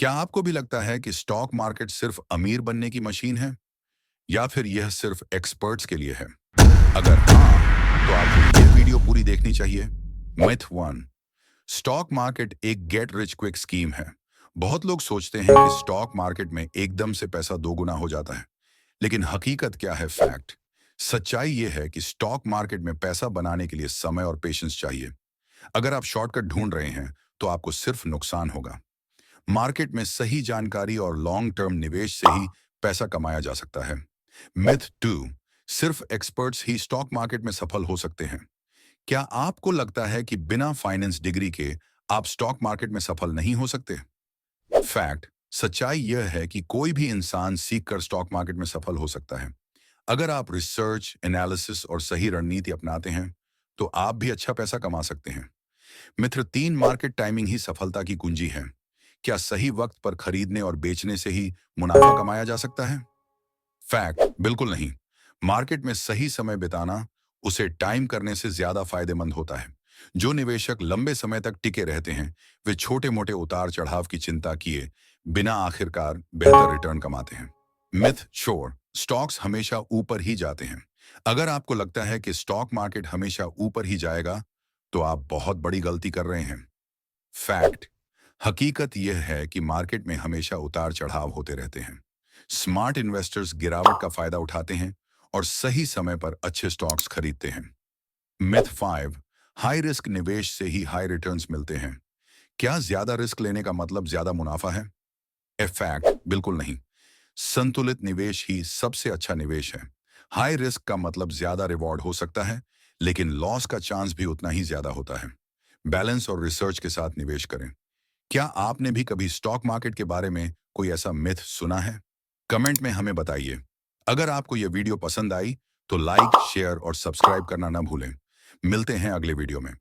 क्या आपको भी लगता है कि स्टॉक मार्केट सिर्फ अमीर बनने की मशीन है या फिर यह सिर्फ एक्सपर्ट्स के लिए है? अगर हाँ, तो आपको यह वीडियो पूरी देखनी चाहिए। मिथ 1। स्टॉक मार्केट एक गेट रिच क्विक स्कीम है। बहुत लोग सोचते हैं कि स्टॉक मार्केट में एकदम से पैसा दोगुना हो जाता है, लेकिन हकीकत क्या है? फैक्ट सच्चाई यह है कि स्टॉक मार्केट में पैसा बनाने के लिए समय और पेशेंस चाहिए। अगर आप शॉर्टकट ढूंढ रहे हैं तो आपको सिर्फ नुकसान होगा। मार्केट में सही जानकारी और लॉन्ग टर्म निवेश से ही पैसा कमाया जा सकता है। मिथ 2। सिर्फ एक्सपर्ट्स ही स्टॉक मार्केट में सफल हो सकते हैं। क्या आपको लगता है कि बिना फाइनेंस डिग्री के आप स्टॉक मार्केट में सफल नहीं हो सकते? फैक्ट सच्चाई यह है कि कोई भी इंसान सीखकर स्टॉक मार्केट में सफल हो सकता है। अगर आप रिसर्च, एनालिसिस और सही रणनीति अपनाते हैं तो आप भी अच्छा पैसा कमा सकते हैं। मित्र 3। मार्केट टाइमिंग ही सफलता की कुंजी है। क्या सही वक्त पर खरीदने और बेचने से ही मुनाफा कमाया जा सकता है? फैक्ट बिल्कुल नहीं। मार्केट में सही समय बिताना उसे टाइम करने से ज्यादा फायदेमंद होता है। जो निवेशक लंबे समय तक टिके रहते हैं वे छोटे मोटे उतार चढ़ाव की चिंता किए बिना आखिरकार बेहतर रिटर्न कमाते हैं। मिथ श्योर स्टॉक्स हमेशा ऊपर ही जाते हैं। अगर आपको लगता है कि स्टॉक मार्केट हमेशा ऊपर ही जाएगा तो आप बहुत बड़ी गलती कर रहे हैं। फैक्ट हकीकत यह है कि मार्केट में हमेशा उतार चढ़ाव होते रहते हैं। स्मार्ट इन्वेस्टर्स गिरावट का फायदा उठाते हैं और सही समय पर अच्छे स्टॉक्स खरीदते हैं। मिथ 5। हाई रिस्क निवेश से ही हाई रिटर्न्स मिलते हैं। क्या ज्यादा रिस्क लेने का मतलब ज्यादा मुनाफा है? ए फैक्ट बिल्कुल नहीं। संतुलित निवेश ही सबसे अच्छा निवेश है। हाई रिस्क का मतलब ज्यादा रिवॉर्ड हो सकता है, लेकिन लॉस का चांस भी उतना ही ज्यादा होता है। बैलेंस और रिसर्च के साथ निवेश करें। क्या आपने भी कभी स्टॉक मार्केट के बारे में कोई ऐसा मिथ सुना है? कमेंट में हमें बताइए। अगर आपको यह वीडियो पसंद आई तो लाइक, शेयर और सब्सक्राइब करना ना भूलें। मिलते हैं अगले वीडियो में।